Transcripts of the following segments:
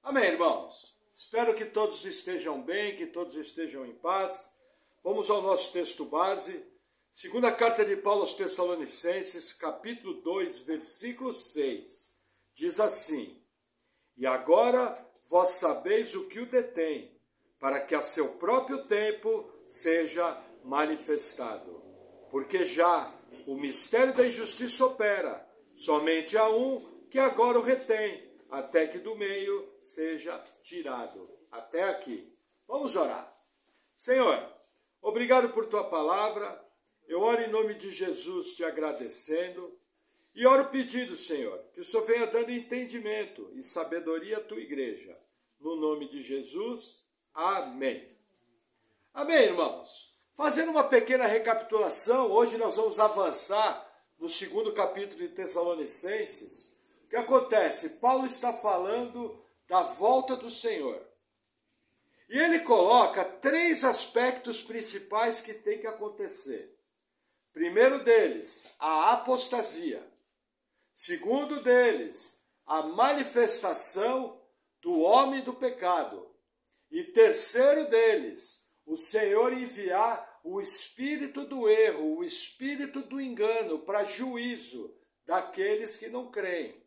Amém, irmãos? Espero que todos estejam bem, que todos estejam em paz. Vamos ao nosso texto base. Segunda carta de Paulo aos Tessalonicenses, capítulo 2, versículo 6. Diz assim: E agora vós sabeis o que o detém, para que a seu próprio tempo seja manifestado. Porque já o mistério da injustiça opera, somente há um que agora o retém, até que do meio seja tirado. Até aqui. Vamos orar. Senhor, obrigado por tua palavra. Eu oro em nome de Jesus te agradecendo. E oro pedindo, Senhor, que o Senhor venha dando entendimento e sabedoria à tua igreja. No nome de Jesus, amém. Amém, irmãos? Fazendo uma pequena recapitulação, hoje nós vamos avançar no segundo capítulo de Tessalonicenses. O que acontece? Paulo está falando da volta do Senhor. E ele coloca 3 aspectos principais que tem que acontecer. Primeiro deles, a apostasia. Segundo deles, a manifestação do homem do pecado. E terceiro deles, o Senhor enviar o espírito do erro, o espírito do engano para juízo daqueles que não creem.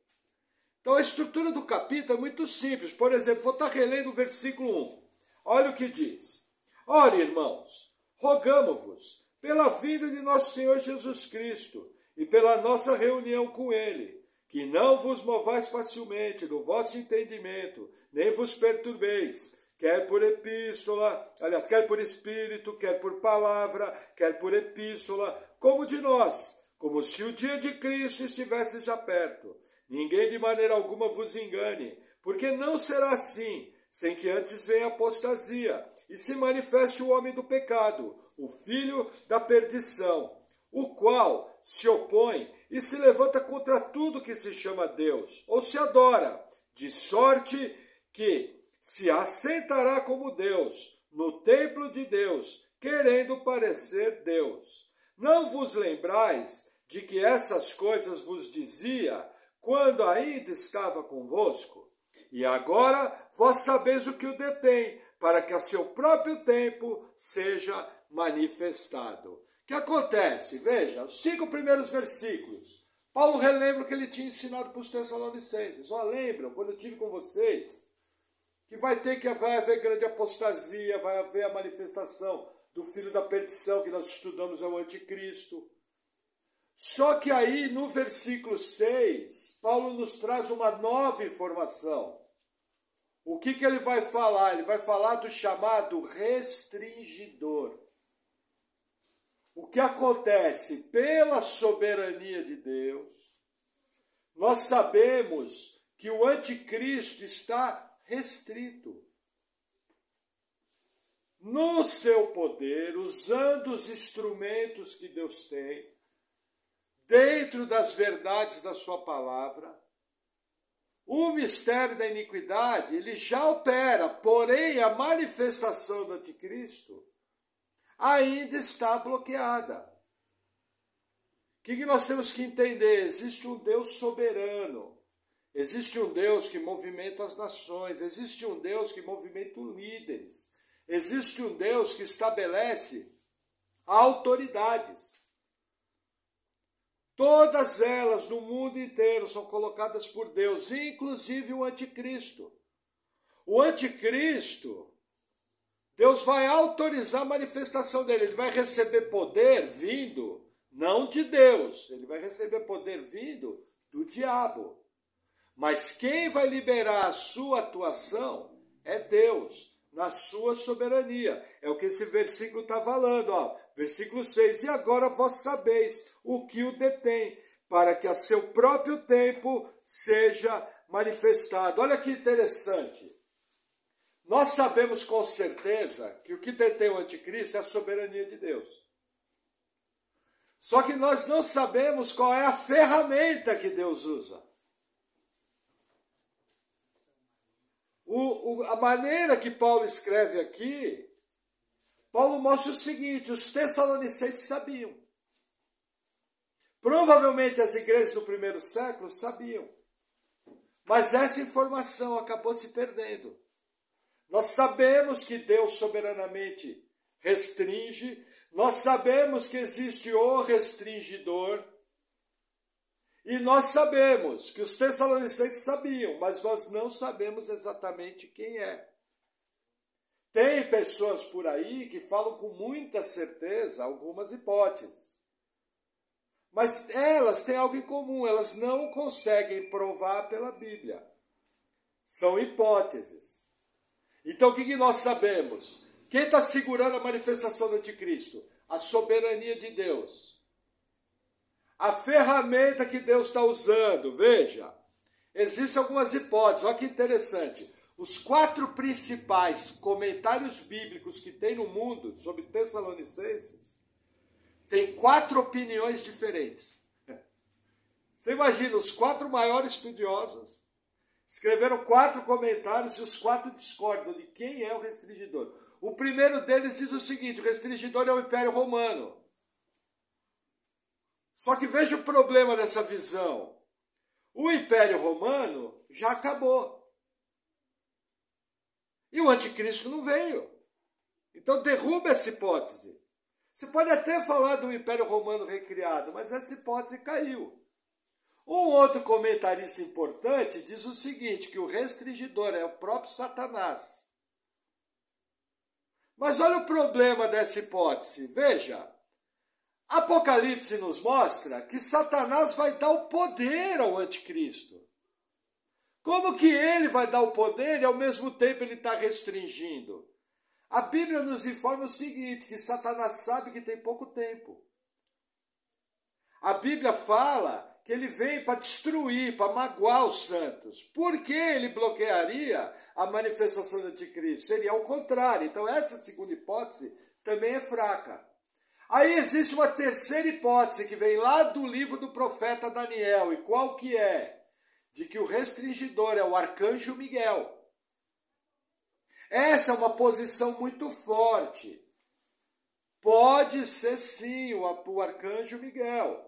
Então a estrutura do capítulo é muito simples. Por exemplo, vou estar relendo o versículo 1. Olha o que diz. Ora, irmãos, rogamo-vos pela vinda de nosso Senhor Jesus Cristo e pela nossa reunião com Ele, que não vos movais facilmente do vosso entendimento, nem vos perturbeis, quer por epístola, quer por espírito, quer por palavra, quer por epístola, como de nós, como se o dia de Cristo estivesse já perto. Ninguém de maneira alguma vos engane, porque não será assim, sem que antes venha a apostasia, e se manifeste o homem do pecado, o filho da perdição, o qual se opõe e se levanta contra tudo que se chama Deus, ou se adora, de sorte que se assentará como Deus, no templo de Deus, querendo parecer Deus. Não vos lembrais de que essas coisas vos dizia quando ainda estava convosco? E agora vós sabeis o que o detém, para que a seu próprio tempo seja manifestado. O que acontece? Veja, os 5 primeiros versículos. Paulo relembra o que ele tinha ensinado para os Tessalonicenses. Ó, lembram, quando eu estive com vocês, que vai haver grande apostasia, vai haver a manifestação do filho da perdição, que nós estudamos, é o anticristo. Só que aí, no versículo 6, Paulo nos traz uma nova informação. O que ele vai falar? Ele vai falar do chamado restringidor. O que acontece? Pela soberania de Deus, nós sabemos que o anticristo está restrito no seu poder, usando os instrumentos que Deus tem, dentro das verdades da sua palavra. O mistério da iniquidade, ele já opera, porém a manifestação do anticristo ainda está bloqueada. O que nós temos que entender? Existe um Deus soberano, existe um Deus que movimenta as nações, existe um Deus que movimenta os líderes, existe um Deus que estabelece autoridades. Todas elas no mundo inteiro são colocadas por Deus, inclusive o anticristo. O anticristo, Deus vai autorizar a manifestação dele. Ele vai receber poder vindo, não de Deus. Ele vai receber poder vindo do diabo. Mas quem vai liberar a sua atuação é Deus, na sua soberania. É o que esse versículo está falando, ó. Versículo 6, e agora vós sabeis o que o detém, para que a seu próprio tempo seja manifestado. Olha que interessante. Nós sabemos com certeza que o que detém o anticristo é a soberania de Deus. Só que nós não sabemos qual é a ferramenta que Deus usa. A maneira que Paulo escreve aqui, Paulo mostra o seguinte: os Tessalonicenses sabiam. Provavelmente as igrejas do primeiro século sabiam. Mas essa informação acabou se perdendo. Nós sabemos que Deus soberanamente restringe, nós sabemos que existe o restringidor, e nós sabemos que os tessalonicenses sabiam, mas nós não sabemos exatamente quem é. Tem pessoas por aí que falam com muita certeza algumas hipóteses. Mas elas têm algo em comum, elas não conseguem provar pela Bíblia. São hipóteses. Então o que nós sabemos? Quem está segurando a manifestação do anticristo? A soberania de Deus. A ferramenta que Deus está usando, veja, existem algumas hipóteses, olha que interessante. Os 4 principais comentários bíblicos que tem no mundo sobre Tessalonicenses tem 4 opiniões diferentes. Você imagina, os 4 maiores estudiosos escreveram 4 comentários e os 4 discordam de quem é o restringidor. O primeiro deles diz o seguinte: o restringidor é o Império Romano. Só que veja o problema dessa visão. O Império Romano já acabou. E o anticristo não veio. Então derruba essa hipótese. Você pode até falar do Império Romano recriado, mas essa hipótese caiu. Um outro comentarista importante diz o seguinte, que o restringidor é o próprio Satanás. Mas olha o problema dessa hipótese. Veja, Apocalipse nos mostra que Satanás vai dar o poder ao anticristo. Como que ele vai dar o poder e ao mesmo tempo ele está restringindo? A Bíblia nos informa o seguinte, que Satanás sabe que tem pouco tempo. A Bíblia fala que ele vem para destruir, para magoar os santos. Por que ele bloquearia a manifestação do anticristo? Seria o contrário. Então essa segunda hipótese também é fraca. Aí existe uma terceira hipótese que vem lá do livro do profeta Daniel. E qual que é? De que o restringidor é o arcanjo Miguel. Essa é uma posição muito forte. Pode ser sim o arcanjo Miguel,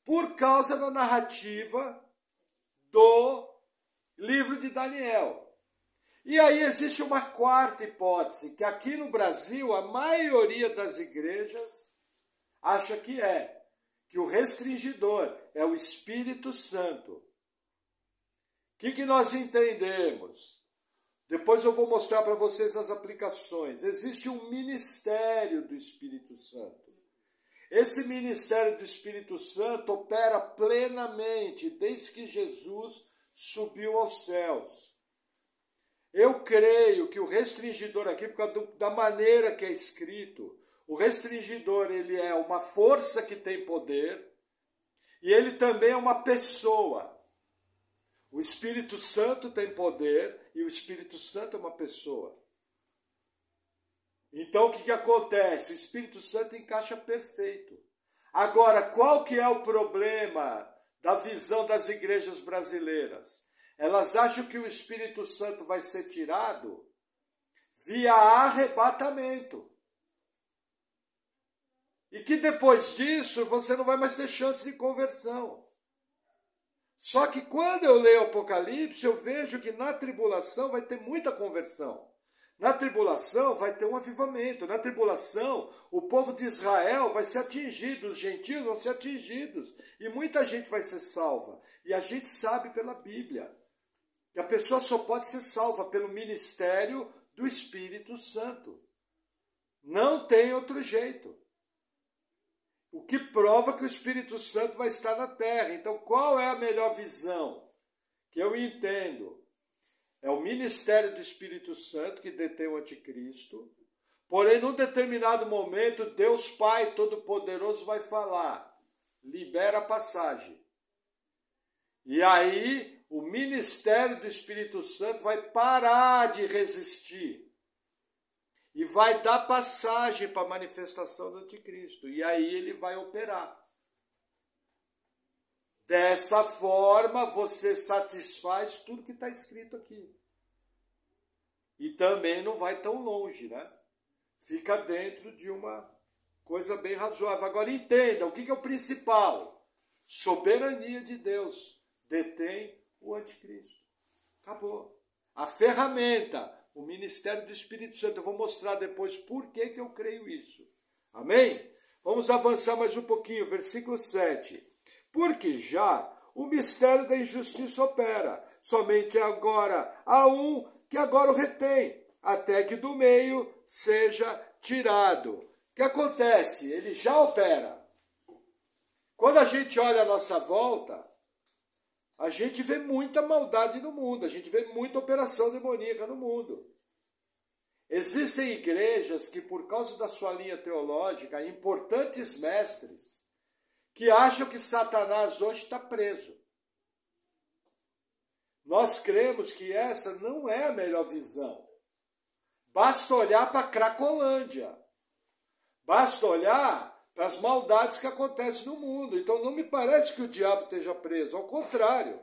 por causa da narrativa do livro de Daniel. E aí existe uma quarta hipótese, que aqui no Brasil a maioria das igrejas acha que o restringidor é o Espírito Santo. O que nós entendemos? Depois eu vou mostrar para vocês as aplicações. Existe um ministério do Espírito Santo. Esse ministério do Espírito Santo opera plenamente desde que Jesus subiu aos céus. Eu creio que o restringidor aqui, por causa da maneira que é escrito, o restringidor ele é uma força que tem poder e ele também é uma pessoa. O Espírito Santo tem poder e o Espírito Santo é uma pessoa. Então o que acontece? O Espírito Santo encaixa perfeito. Agora, qual que é o problema da visão das igrejas brasileiras? Elas acham que o Espírito Santo vai ser tirado via arrebatamento. E que depois disso você não vai mais ter chance de conversão. Só que quando eu leio Apocalipse, eu vejo que na tribulação vai ter muita conversão. Na tribulação vai ter um avivamento. Na tribulação, o povo de Israel vai ser atingido, os gentios vão ser atingidos. E muita gente vai ser salva. E a gente sabe pela Bíblia que a pessoa só pode ser salva pelo ministério do Espírito Santo. Não tem outro jeito. O que prova que o Espírito Santo vai estar na terra. Então, qual é a melhor visão que eu entendo? É o ministério do Espírito Santo que detém o anticristo. Porém, num determinado momento, Deus Pai Todo-Poderoso vai falar, libera a passagem. E aí, o ministério do Espírito Santo vai parar de resistir. E vai dar passagem para a manifestação do anticristo. E aí ele vai operar. Dessa forma, você satisfaz tudo que está escrito aqui. E também não vai tão longe, né? Fica dentro de uma coisa bem razoável. Agora entenda, o que é o principal? Soberania de Deus detém o anticristo. Acabou. A ferramenta, o ministério do Espírito Santo. Eu vou mostrar depois por que eu creio isso. Amém? Vamos avançar mais um pouquinho. Versículo 7. Porque já o mistério da injustiça opera. Somente agora há um que agora o retém, até que do meio seja tirado. O que acontece? Ele já opera. Quando a gente olha à nossa volta, a gente vê muita maldade no mundo, a gente vê muita operação demoníaca no mundo. Existem igrejas que, por causa da sua linha teológica, importantes mestres, que acham que Satanás hoje está preso. Nós cremos que essa não é a melhor visão. Basta olhar para a Cracolândia. Basta olhar para as maldades que acontecem no mundo. Então não me parece que o diabo esteja preso. Ao contrário.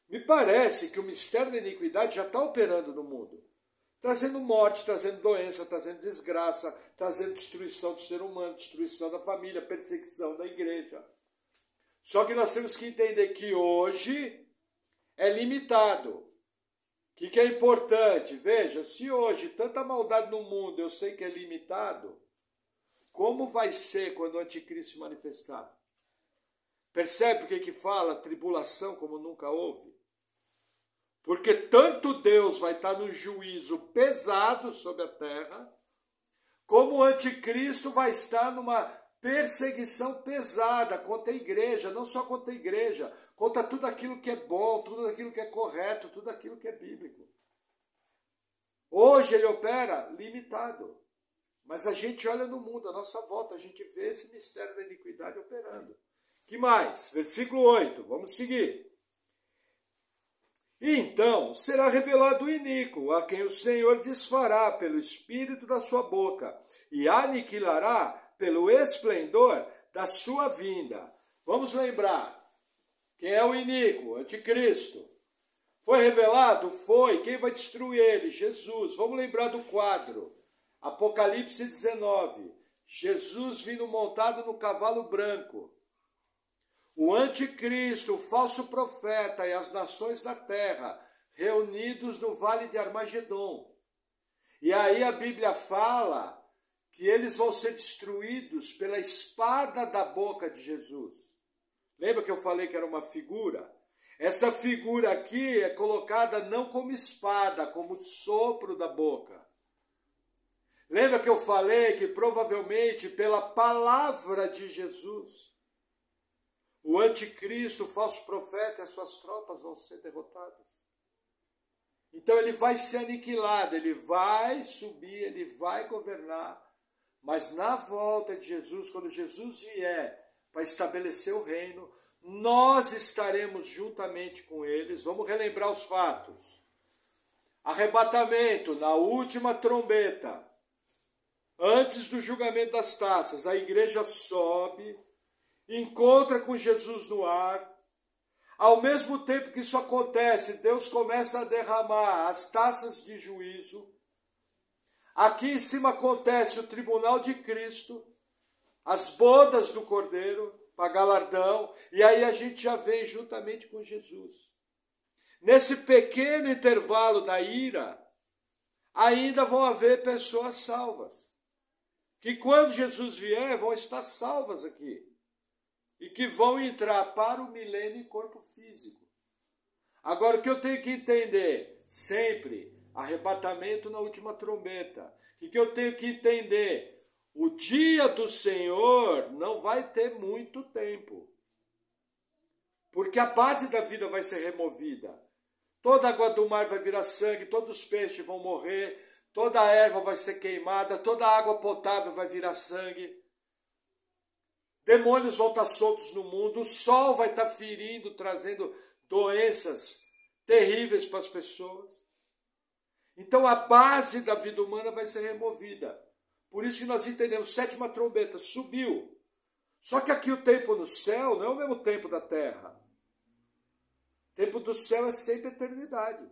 Me parece que o mistério da iniquidade já está operando no mundo. Trazendo morte, trazendo doença, trazendo desgraça, trazendo destruição do ser humano, destruição da família, perseguição da igreja. Só que nós temos que entender que hoje é limitado. O que é importante? Veja, se hoje tanta maldade no mundo eu sei que é limitado, como vai ser quando o anticristo se manifestar? Percebe o que fala? Tribulação como nunca houve. Porque tanto Deus vai estar no juízo pesado sobre a terra, como o anticristo vai estar numa perseguição pesada contra a igreja, não só contra a igreja, contra tudo aquilo que é bom, tudo aquilo que é correto, tudo aquilo que é bíblico. Hoje ele opera limitado. Mas a gente olha no mundo, à nossa volta, a gente vê esse mistério da iniquidade operando. Que mais? Versículo 8, vamos seguir. E então será revelado o iníquo, a quem o Senhor desfará pelo espírito da sua boca, e aniquilará pelo esplendor da sua vinda. Vamos lembrar, quem é o iníquo? Anticristo. Foi revelado? Foi. Quem vai destruir ele? Jesus. Vamos lembrar do quadro. Apocalipse 19. Jesus vindo montado no cavalo branco. O anticristo, o falso profeta e as nações da terra reunidos no vale de Armagedon. E aí a Bíblia fala que eles vão ser destruídos pela espada da boca de Jesus. Lembra que eu falei que era uma figura? Essa figura aqui é colocada não como espada, como sopro da boca. Lembra que eu falei que provavelmente pela palavra de Jesus, o anticristo, o falso profeta e as suas tropas vão ser derrotadas. Então ele vai ser aniquilado, ele vai subir, ele vai governar. Mas na volta de Jesus, quando Jesus vier para estabelecer o reino, nós estaremos juntamente com eles. Vamos relembrar os fatos. Arrebatamento, na última trombeta, antes do julgamento das taças, a igreja sobe, encontra com Jesus no ar. Ao mesmo tempo que isso acontece, Deus começa a derramar as taças de juízo. Aqui em cima acontece o tribunal de Cristo, as bodas do Cordeiro, para galardão, e aí a gente já vem juntamente com Jesus. Nesse pequeno intervalo da ira, ainda vão haver pessoas salvas, que quando Jesus vier vão estar salvas aqui, e que vão entrar para o milênio em corpo físico. Agora o que eu tenho que entender, sempre, arrebatamento na última trombeta, e que eu tenho que entender, o dia do Senhor não vai ter muito tempo. Porque a base da vida vai ser removida. Toda a água do mar vai virar sangue, todos os peixes vão morrer, toda a erva vai ser queimada, toda a água potável vai virar sangue. Demônios vão estar soltos no mundo, o sol vai estar ferindo, trazendo doenças terríveis para as pessoas. Então a base da vida humana vai ser removida. Por isso que nós entendemos, sétima trombeta, subiu. Só que aqui o tempo no céu não é o mesmo tempo da terra. O tempo do céu é sempre eternidade.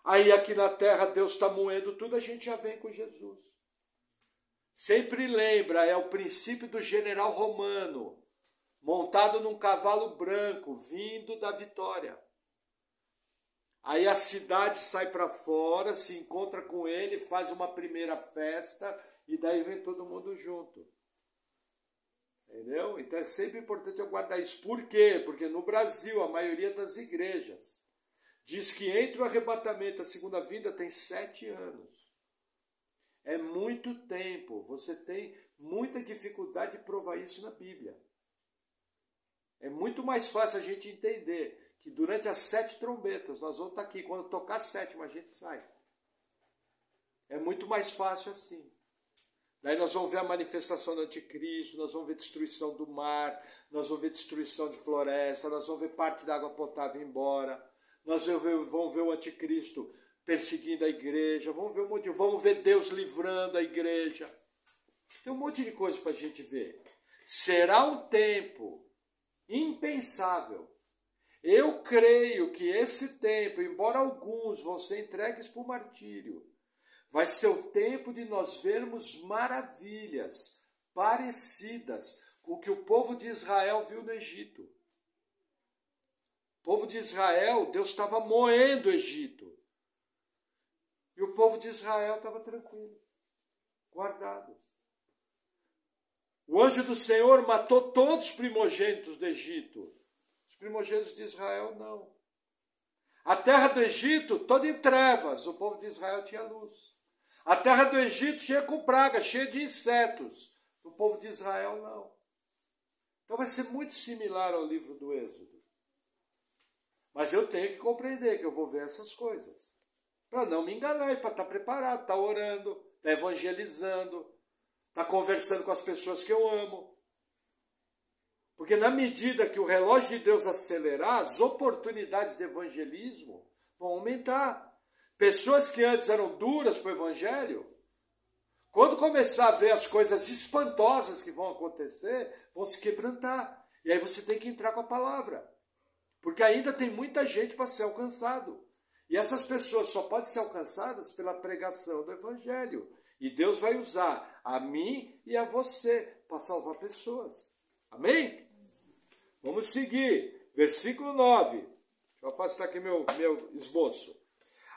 Aí aqui na terra Deus está moendo tudo, a gente já vem com Jesus. Sempre lembra, é o princípio do general romano, montado num cavalo branco, vindo da vitória. Aí a cidade sai para fora, se encontra com ele, faz uma primeira festa e daí vem todo mundo junto. Entendeu? Então é sempre importante eu guardar isso. Por quê? Porque no Brasil, a maioria das igrejas diz que entre o arrebatamento e a segunda vinda tem 7 anos. É muito tempo. Você tem muita dificuldade de provar isso na Bíblia. É muito mais fácil a gente entender que durante as 7 trombetas nós vamos estar aqui. Quando tocar a 7ª, a gente sai. É muito mais fácil assim. Daí nós vamos ver a manifestação do anticristo, nós vamos ver destruição do mar, nós vamos ver destruição de floresta, nós vamos ver parte da água potável embora, nós vamos ver o anticristo perseguindo a igreja, vamos ver Deus livrando a igreja. Tem um monte de coisa para a gente ver. Será um tempo impensável. Eu creio que esse tempo, embora alguns vão ser entregues para o martírio, vai ser o tempo de nós vermos maravilhas parecidas com o que o povo de Israel viu no Egito. O povo de Israel, Deus estava moendo o Egito. E o povo de Israel estava tranquilo, guardado. O anjo do Senhor matou todos os primogênitos do Egito. Os primogênitos de Israel não. A terra do Egito toda em trevas, o povo de Israel tinha luz. A terra do Egito cheia com praga, cheia de insetos. O povo de Israel não. Então vai ser muito similar ao livro do Êxodo. Mas eu tenho que compreender que eu vou ver essas coisas. Para não me enganar e para estar preparado, estar orando, estar evangelizando, estar conversando com as pessoas que eu amo. Porque na medida que o relógio de Deus acelerar, as oportunidades de evangelismo vão aumentar. Pessoas que antes eram duras para o evangelho, quando começar a ver as coisas espantosas que vão acontecer, vão se quebrantar. E aí você tem que entrar com a palavra. Porque ainda tem muita gente para ser alcançado. E essas pessoas só podem ser alcançadas pela pregação do evangelho. E Deus vai usar a mim e a você para salvar pessoas. Amém? Vamos seguir. Versículo 9. Deixa eu afastar aqui meu esboço.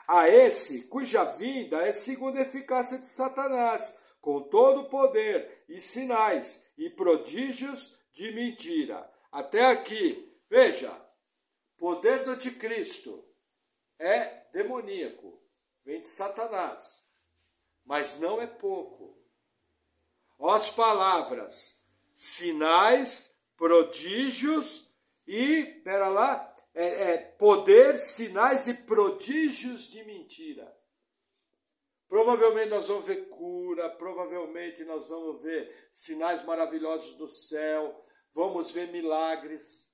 A esse, cuja vinda é segundo a eficácia de Satanás, com todo o poder e sinais e prodígios de mentira. Até aqui, veja, poder do anticristo é demoníaco, vem de Satanás, mas não é pouco. As palavras, sinais, prodígios e, pera lá, poder, sinais e prodígios de mentira. Provavelmente nós vamos ver cura, provavelmente nós vamos ver sinais maravilhosos do céu, vamos ver milagres.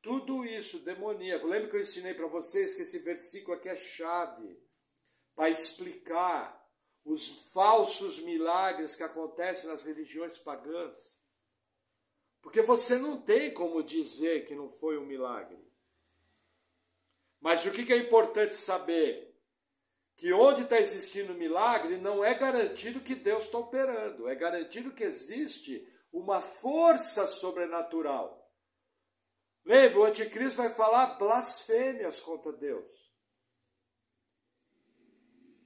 Tudo isso demoníaco. Lembra que eu ensinei para vocês que esse versículo aqui é chave para explicar os falsos milagres que acontecem nas religiões pagãs. Porque você não tem como dizer que não foi um milagre. Mas o que é importante saber? Que onde está existindo milagre não é garantido que Deus está operando. É garantido que existe uma força sobrenatural. Lembra, o anticristo vai falar blasfêmias contra Deus.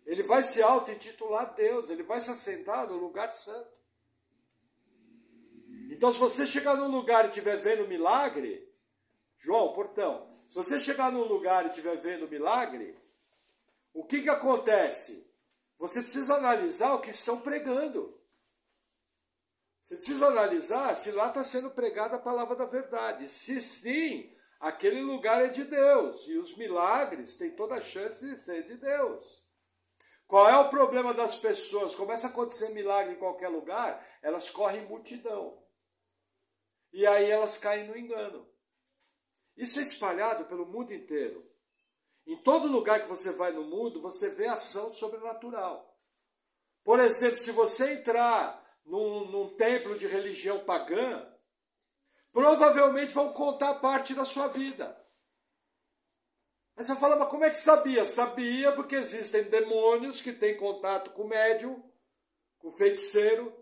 Ele vai se auto-intitular Deus. Ele vai se assentar no lugar santo. Então, se você chegar num lugar e estiver vendo milagre, João, portão, se você chegar num lugar e estiver vendo milagre, o que acontece? Você precisa analisar o que estão pregando. Você precisa analisar se lá está sendo pregada a palavra da verdade. Se sim, aquele lugar é de Deus. E os milagres têm toda a chance de ser de Deus. Qual é o problema das pessoas? Começa a acontecer milagre em qualquer lugar, elas correm multidão. E aí elas caem no engano. Isso é espalhado pelo mundo inteiro. Em todo lugar que você vai no mundo, você vê ação sobrenatural. Por exemplo, se você entrar num templo de religião pagã, provavelmente vão contar parte da sua vida. Aí você fala, mas como é que sabia? Sabia porque existem demônios que têm contato com o médium, com o feiticeiro,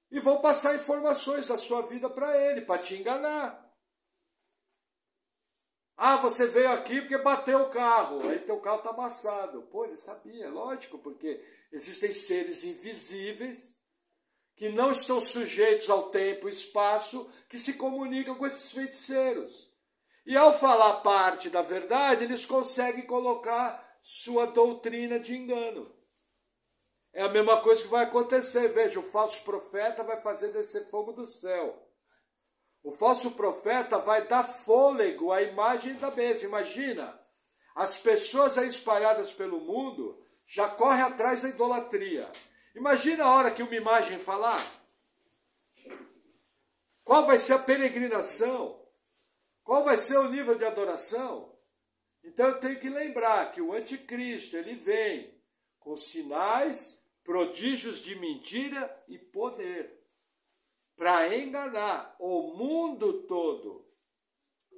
e vão passar informações da sua vida para ele, para te enganar. Ah, você veio aqui porque bateu o carro, aí teu carro está amassado. Pô, ele sabia, lógico, porque existem seres invisíveis que não estão sujeitos ao tempo e espaço, que se comunicam com esses feiticeiros. E ao falar parte da verdade, eles conseguem colocar sua doutrina de engano. É a mesma coisa que vai acontecer. Veja, o falso profeta vai fazer descer fogo do céu. O falso profeta vai dar fôlego à imagem da besta. Imagina, as pessoas aí espalhadas pelo mundo já correm atrás da idolatria. Imagina a hora que uma imagem falar. Qual vai ser a peregrinação? Qual vai ser o nível de adoração? Então eu tenho que lembrar que o anticristo, ele vem com sinais, prodígios de mentira e poder, para enganar o mundo todo.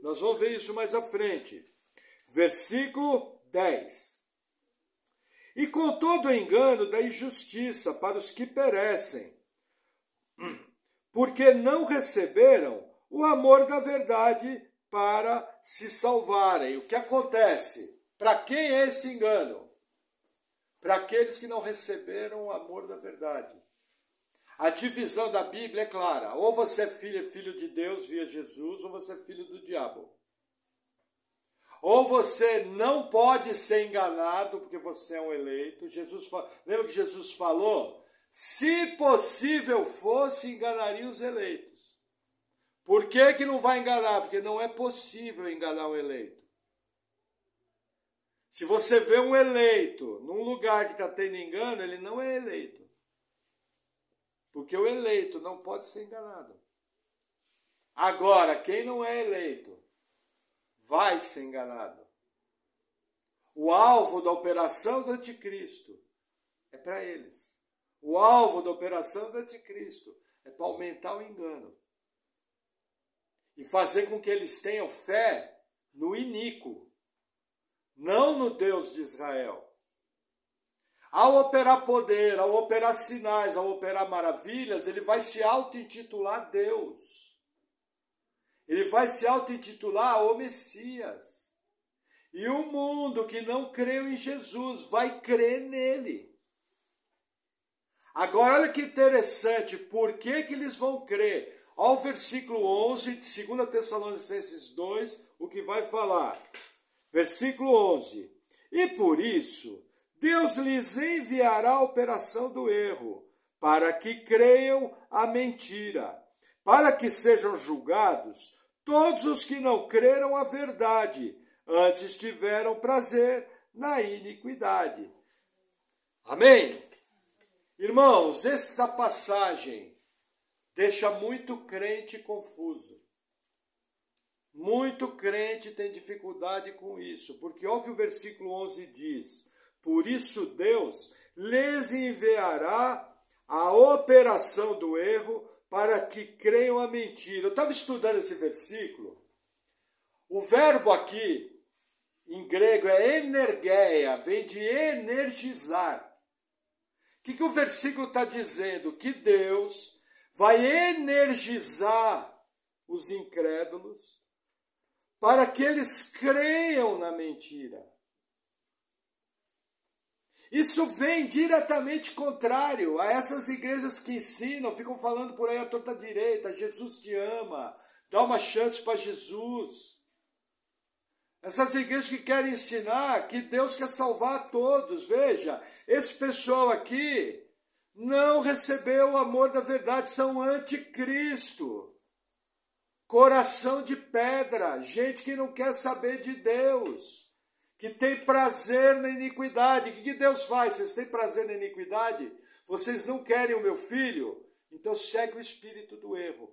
Nós vamos ver isso mais à frente. Versículo 10. E com todo o engano da injustiça para os que perecem, porque não receberam o amor da verdade para se salvarem. O que acontece? Para quem é esse engano? Para aqueles que não receberam o amor da verdade. A divisão da Bíblia é clara. Ou você é filho de Deus via Jesus, ou você é filho do diabo. Ou você não pode ser enganado porque você é um eleito. Lembra que Jesus falou? Se possível fosse, enganaria os eleitos. Por que não vai enganar? Porque não é possível enganar um eleito. Se você vê um eleito num lugar que está tendo engano, ele não é eleito. Porque o eleito não pode ser enganado. Agora, quem não é eleito vai ser enganado. O alvo da operação do anticristo é para eles. O alvo da operação do anticristo é para aumentar o engano. E fazer com que eles tenham fé no iníquo, não no Deus de Israel. Ao operar poder, ao operar sinais, ao operar maravilhas, ele vai se auto-intitular Deus. Ele vai se auto-intitular o Messias. E o mundo que não creu em Jesus vai crer nele. Agora, olha que interessante, por que eles vão crer? Ao versículo 11 de 2 Tessalonicenses 2, o que vai falar? Versículo 11. E por isso, Deus lhes enviará a operação do erro, para que creiam a mentira, para que sejam julgados todos os que não creram a verdade, antes tiveram prazer na iniquidade. Amém? Irmãos, essa passagem deixa muito crente confuso. Muito crente tem dificuldade com isso, porque olha o que o versículo 11 diz. Por isso Deus lhes enviará a operação do erro para que creiam a mentira. Eu estava estudando esse versículo. O verbo aqui, em grego, é energeia, vem de energizar. O que o versículo está dizendo? Que Deus vai energizar os incrédulos para que eles creiam na mentira. Isso vem diretamente contrário a essas igrejas que ensinam, ficam falando por aí à torta direita, Jesus te ama, dá uma chance para Jesus. Essas igrejas que querem ensinar que Deus quer salvar a todos. Veja, esse pessoal aqui não recebeu o amor da verdade, são anticristo. Coração de pedra, gente que não quer saber de Deus, que tem prazer na iniquidade. O que Deus faz? Vocês têm prazer na iniquidade? Vocês não querem o meu filho? Então segue o espírito do erro.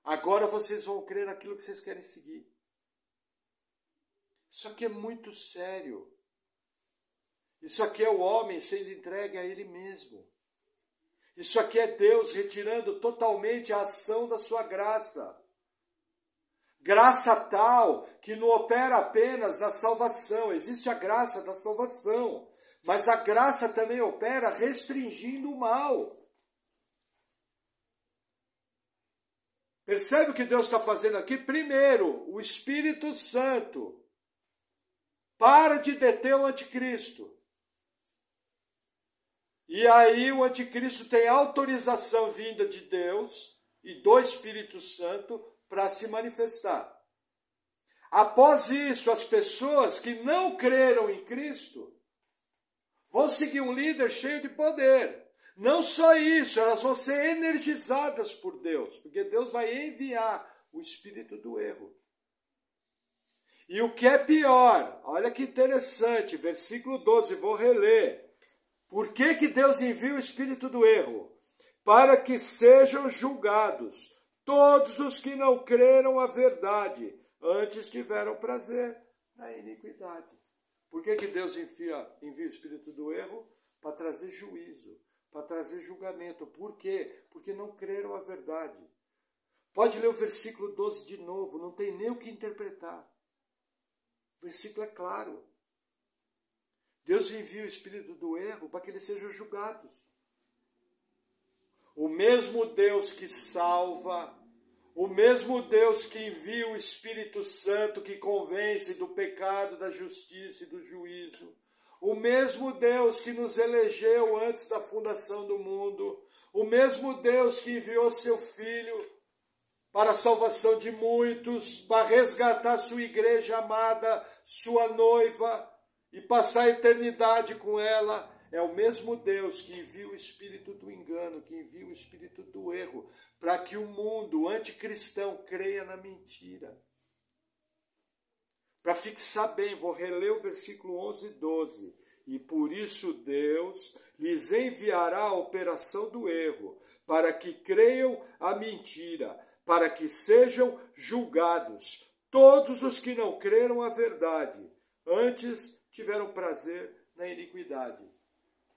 Agora vocês vão crer naquilo que vocês querem seguir. Isso aqui é muito sério. Isso aqui é o homem sendo entregue a ele mesmo. Isso aqui é Deus retirando totalmente a ação da sua graça. Graça tal que não opera apenas na salvação. Existe a graça da salvação, mas a graça também opera restringindo o mal. Percebe o que Deus está fazendo aqui? Primeiro, o Espírito Santo para de deter o anticristo. E aí o anticristo tem autorização vinda de Deus e do Espírito Santo para se manifestar. Após isso, as pessoas que não creram em Cristo vão seguir um líder cheio de poder. Não só isso, elas vão ser energizadas por Deus, porque Deus vai enviar o espírito do erro. E o que é pior, olha que interessante, versículo 12, vou reler. Por que que Deus envia o espírito do erro? Para que sejam julgados todos os que não creram a verdade, antes tiveram prazer na iniquidade. Por que que Deus envia o espírito do erro? Para trazer juízo, para trazer julgamento. Por quê? Porque não creram a verdade. Pode ler o versículo 12 de novo, não tem nem o que interpretar. O versículo é claro. Deus envia o espírito do erro para que eles sejam julgados. O mesmo Deus que salva, o mesmo Deus que envia o Espírito Santo que convence do pecado, da justiça e do juízo, o mesmo Deus que nos elegeu antes da fundação do mundo, o mesmo Deus que enviou seu Filho para a salvação de muitos, para resgatar sua igreja amada, sua noiva, e passar a eternidade com ela, é o mesmo Deus que envia o espírito do engano, que envia o espírito do erro, para que o mundo anticristão creia na mentira. Para fixar bem, vou reler o versículo 11 e 12. E por isso Deus lhes enviará a operação do erro, para que creiam a mentira, para que sejam julgados todos os que não creram a verdade, antes tiveram prazer na iniquidade.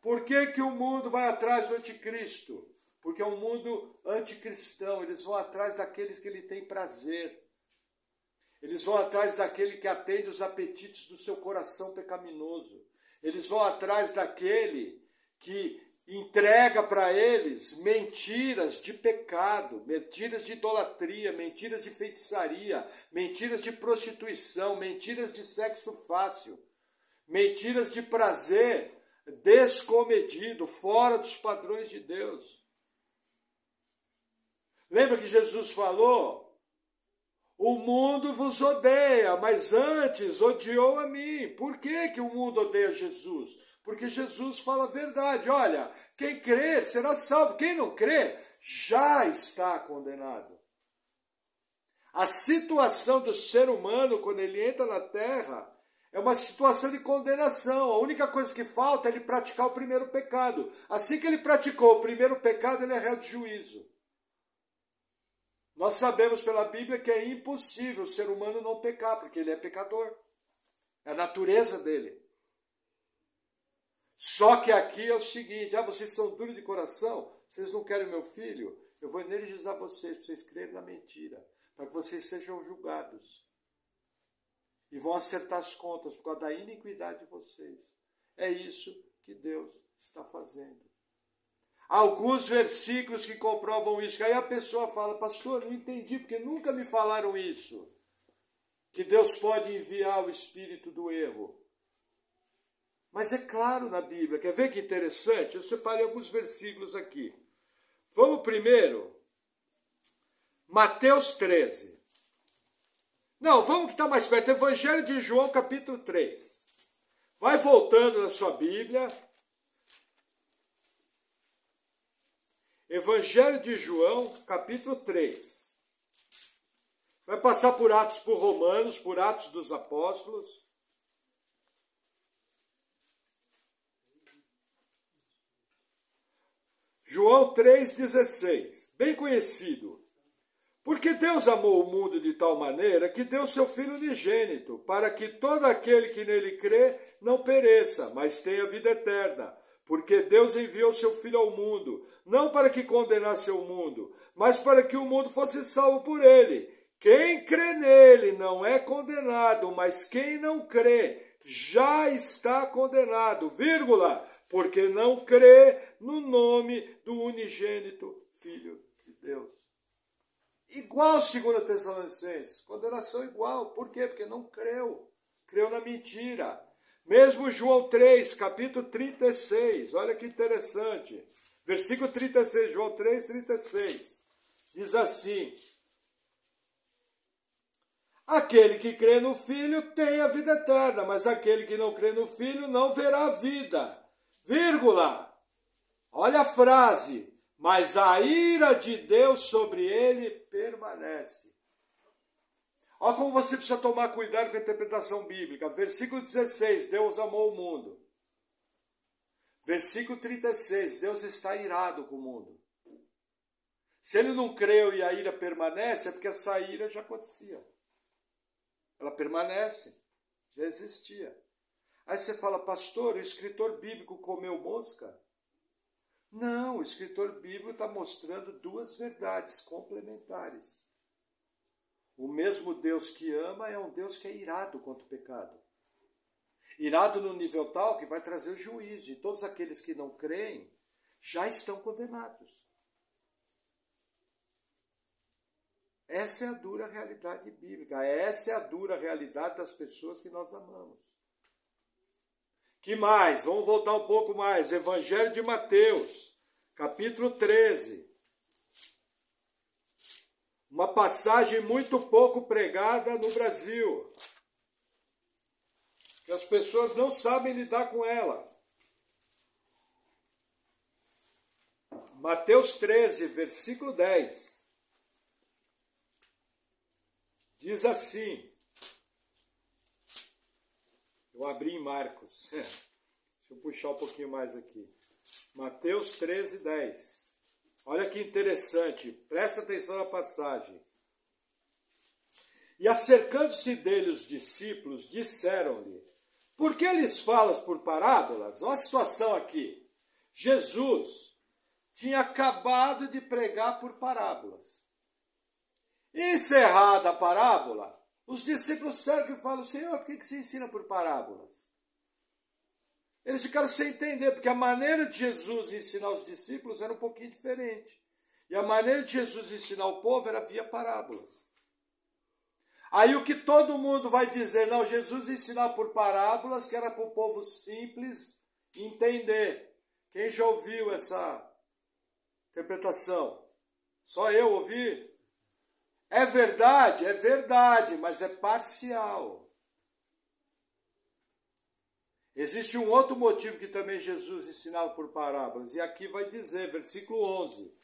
Por que que o mundo vai atrás do anticristo? Porque é um mundo anticristão, eles vão atrás daqueles que ele tem prazer. Eles vão atrás daquele que atende os apetites do seu coração pecaminoso. Eles vão atrás daquele que entrega para eles mentiras de pecado, mentiras de idolatria, mentiras de feitiçaria, mentiras de prostituição, mentiras de sexo fácil, mentiras de prazer descomedido, fora dos padrões de Deus. Lembra que Jesus falou? O mundo vos odeia, mas antes odiou a mim. Por que que o mundo odeia Jesus? Porque Jesus fala a verdade. Olha, quem crer será salvo. Quem não crer já está condenado. A situação do ser humano, quando ele entra na terra, é uma situação de condenação. A única coisa que falta é ele praticar o primeiro pecado. Assim que ele praticou o primeiro pecado, ele é réu de juízo. Nós sabemos pela Bíblia que é impossível o ser humano não pecar, porque ele é pecador. É a natureza dele. Só que aqui é o seguinte, vocês são duros de coração, vocês não querem meu filho, eu vou energizar vocês, para vocês crerem na mentira, para que vocês sejam julgados. E vão acertar as contas por causa da iniquidade de vocês. É isso que Deus está fazendo. Alguns versículos que comprovam isso. Aí a pessoa fala, pastor, não entendi, porque nunca me falaram isso. Que Deus pode enviar o espírito do erro. Mas é claro na Bíblia. Quer ver que interessante? Eu separei alguns versículos aqui. Vamos primeiro, Mateus 13. Não, vamos que está mais perto. Evangelho de João, capítulo 3. Vai voltando na sua Bíblia. Evangelho de João, capítulo 3. Vai passar por Atos, por Romanos, por Atos dos Apóstolos. João 3,16. Bem conhecido. Porque Deus amou o mundo de tal maneira que deu seu Filho unigênito, para que todo aquele que nele crê não pereça, mas tenha vida eterna. Porque Deus enviou seu Filho ao mundo, não para que condenasse o mundo, mas para que o mundo fosse salvo por ele. Quem crê nele não é condenado, mas quem não crê já está condenado, vírgula, porque não crê no nome do unigênito Filho de Deus. Igual 2 Tessalonicenses, condenação igual. Por quê? Porque não creu. Creu na mentira. Mesmo João 3, capítulo 36, olha que interessante. Versículo 36, João 3, 36. Diz assim: aquele que crê no Filho tem a vida eterna, mas aquele que não crê no Filho não verá a vida. Vírgula. Olha a frase. Mas a ira de Deus sobre ele permanece. Olha como você precisa tomar cuidado com a interpretação bíblica. Versículo 16, Deus amou o mundo. Versículo 36, Deus está irado com o mundo. Se ele não creu e a ira permanece, é porque essa ira já acontecia. Ela permanece, já existia. Aí você fala, pastor, o escritor bíblico comeu mosca? Não, o escritor bíblico está mostrando duas verdades complementares. O mesmo Deus que ama é um Deus que é irado contra o pecado. Irado no nível tal que vai trazer o juízo. E todos aqueles que não creem já estão condenados. Essa é a dura realidade bíblica. Essa é a dura realidade das pessoas que nós amamos. Que mais? Vamos voltar um pouco mais. Evangelho de Mateus, capítulo 13. Uma passagem muito pouco pregada no Brasil. Que as pessoas não sabem lidar com ela. Mateus 13, versículo 10. Diz assim. Eu abri em Marcos. Deixa eu puxar um pouquinho mais aqui. Mateus 13, 10. Olha que interessante. Presta atenção na passagem. E acercando-se dele os discípulos, disseram-lhe: por que lhes falas por parábolas? Olha a situação aqui. Jesus tinha acabado de pregar por parábolas. Encerrada a parábola, os discípulos cercam e falam: Senhor, por que você ensina por parábolas? Eles ficaram sem entender, porque a maneira de Jesus ensinar os discípulos era um pouquinho diferente. E a maneira de Jesus ensinar o povo era via parábolas. Aí o que todo mundo vai dizer, não, Jesus ensinava por parábolas, que era para o povo simples entender. Quem já ouviu essa interpretação? Só eu ouvi? É verdade, mas é parcial. Existe um outro motivo que também Jesus ensinava por parábolas, e aqui vai dizer, versículo 11.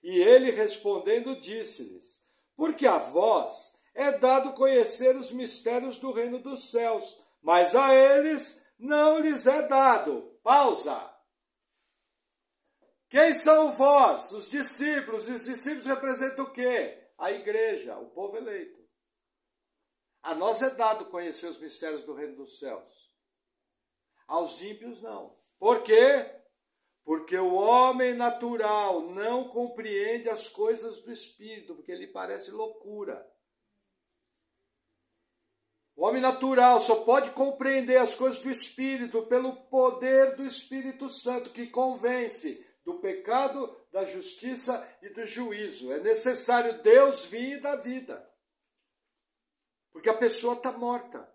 E ele respondendo disse-lhes: porque a vós é dado conhecer os mistérios do reino dos céus, mas a eles não lhes é dado. Pausa. Quem são vós? Os discípulos. Os discípulos representam o quê? A igreja, o povo eleito. A nós é dado conhecer os mistérios do reino dos céus. Aos ímpios não. Por quê? Porque o homem natural não compreende as coisas do Espírito, porque lhe parece loucura. O homem natural só pode compreender as coisas do Espírito pelo poder do Espírito Santo, que convence do pecado, da justiça e do juízo. É necessário Deus vir e dar vida. Porque a pessoa está morta.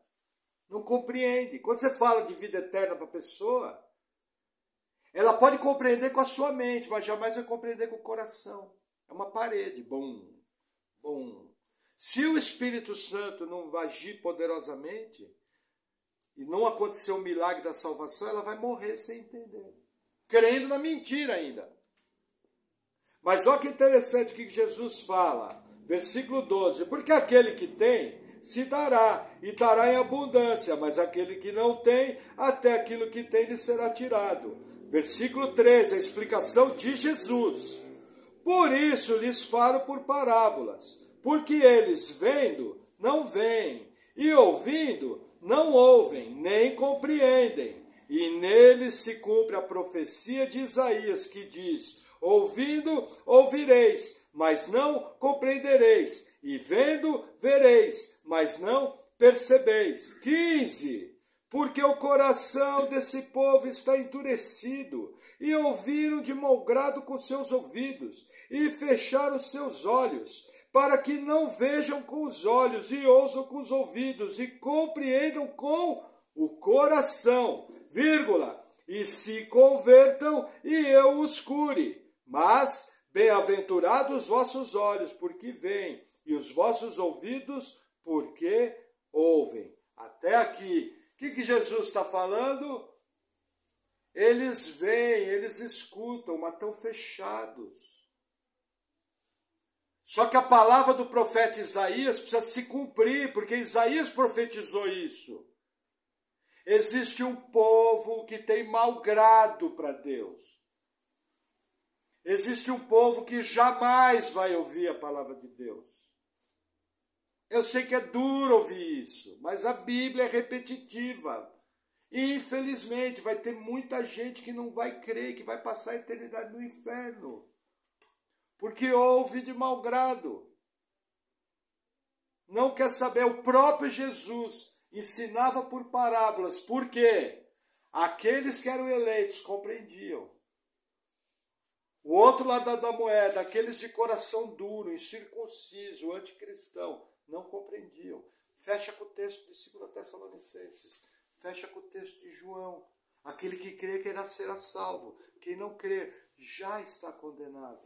Não compreende. Quando você fala de vida eterna para a pessoa, ela pode compreender com a sua mente, mas jamais vai compreender com o coração. É uma parede. Bum, bum. Se o Espírito Santo não agir poderosamente e não acontecer o milagre da salvação, ela vai morrer sem entender. Crendo na mentira ainda. Mas olha que interessante o que Jesus fala. Versículo 12. Porque aquele que tem, se dará, e dará em abundância. Mas aquele que não tem, até aquilo que tem lhe será tirado. Versículo 13. A explicação de Jesus. Por isso lhes falo por parábolas. Porque eles vendo, não veem. E ouvindo, não ouvem, nem compreendem. E neles se cumpre a profecia de Isaías, que diz: ouvindo, ouvireis, mas não compreendereis. E vendo, vereis, mas não percebeis. 15. Porque o coração desse povo está endurecido, e ouviram de mau grado com seus ouvidos, e fecharam seus olhos, para que não vejam com os olhos, e ouçam com os ouvidos, e compreendam com o coração, vírgula, e se convertam, e eu os cure. Mas bem-aventurados os vossos olhos, porque veem, e os vossos ouvidos, porque ouvem. Até aqui. O que Jesus está falando? Eles veem, eles escutam, mas estão fechados. Só que a palavra do profeta Isaías precisa se cumprir, porque Isaías profetizou isso. Existe um povo que tem mau grado para Deus. Existe um povo que jamais vai ouvir a palavra de Deus. Eu sei que é duro ouvir isso, mas a Bíblia é repetitiva. E, infelizmente, vai ter muita gente que não vai crer, que vai passar a eternidade no inferno. Porque ouve de mau grado. Não quer saber. O próprio Jesus ensinava por parábolas. Por quê? Aqueles que eram eleitos compreendiam. O outro lado da moeda, aqueles de coração duro, incircunciso, anticristão, não compreendiam. Fecha com o texto de 2 Tessalonicenses. Fecha com o texto de João. Aquele que crê que será salvo. Quem não crê já está condenado.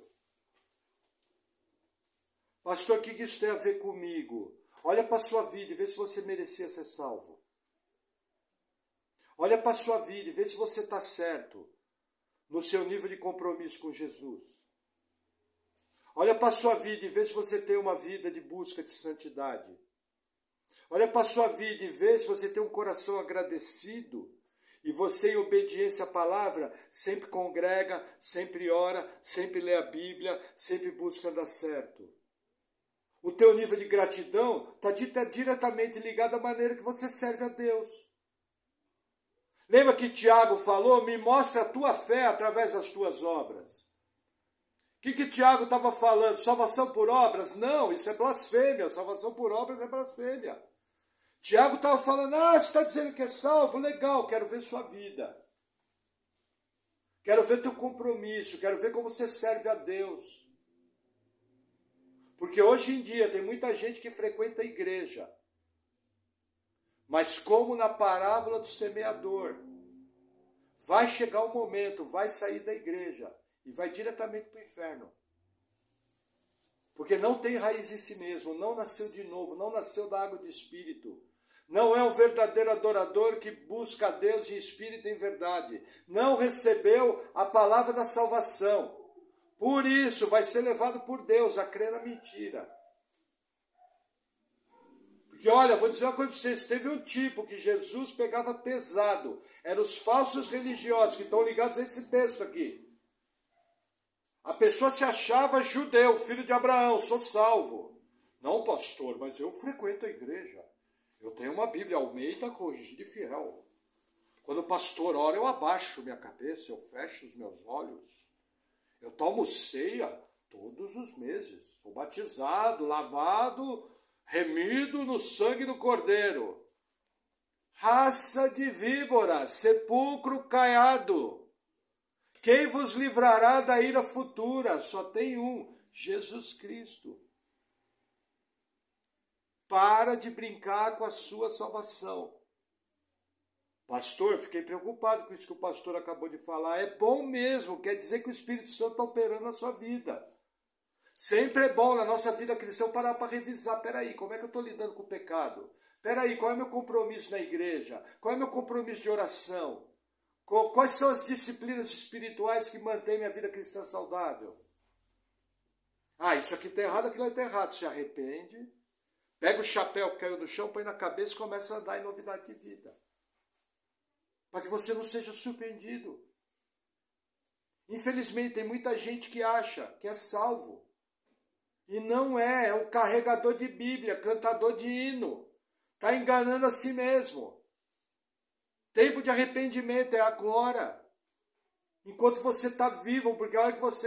Pastor, o que isso tem a ver comigo? Olha para a sua vida e vê se você merecia ser salvo. Olha para a sua vida e vê se você está certo no seu nível de compromisso com Jesus. Olha para a sua vida e vê se você tem uma vida de busca de santidade. Olha para a sua vida e vê se você tem um coração agradecido e você, em obediência à palavra, sempre congrega, sempre ora, sempre lê a Bíblia, sempre busca dar certo. O teu nível de gratidão está diretamente ligado à maneira que você serve a Deus. Lembra que Tiago falou? Me mostra a tua fé através das tuas obras. O que Tiago estava falando? Salvação por obras? Não, isso é blasfêmia. Salvação por obras é blasfêmia. Tiago estava falando, você está dizendo que é salvo? Legal, quero ver sua vida. Quero ver teu compromisso, quero ver como você serve a Deus. Porque hoje em dia tem muita gente que frequenta a igreja. Mas como na parábola do semeador, vai chegar um momento, vai sair da igreja e vai diretamente para o inferno. Porque não tem raiz em si mesmo, não nasceu de novo, não nasceu da água do Espírito. Não é um verdadeiro adorador que busca a Deus em espírito e em verdade. Não recebeu a palavra da salvação. Por isso, vai ser levado por Deus a crer na mentira. Porque, olha, vou dizer uma coisa para vocês. Teve um tipo que Jesus pegava pesado. Eram os falsos religiosos que estão ligados a esse texto aqui. A pessoa se achava judeu, filho de Abraão, sou salvo. Não, pastor, mas eu frequento a igreja. Eu tenho uma Bíblia Almeida corrigida e fiel. Quando o pastor ora, eu abaixo minha cabeça, eu fecho os meus olhos. Eu tomo ceia todos os meses. Sou batizado, lavado, remido no sangue do Cordeiro. Raça de víboras, sepulcro caiado. Quem vos livrará da ira futura? Só tem um, Jesus Cristo. Para de brincar com a sua salvação. Pastor, fiquei preocupado com isso que o pastor acabou de falar. É bom mesmo, quer dizer que o Espírito Santo está operando na sua vida. Sempre é bom na nossa vida cristã parar para revisar. Peraí, como é que eu estou lidando com o pecado? Peraí, qual é o meu compromisso na igreja? Qual é o meu compromisso de oração? Quais são as disciplinas espirituais que mantêm minha vida cristã saudável? Isso aqui está errado, aquilo está errado. Se arrepende, pega o chapéu que caiu no chão, põe na cabeça e começa a andar em novidade de vida. Para que você não seja surpreendido. Infelizmente, tem muita gente que acha que é salvo. E não é um carregador de Bíblia, cantador de hino. Está enganando a si mesmo. Tempo de arrependimento é agora. Enquanto você está vivo, porque a hora que você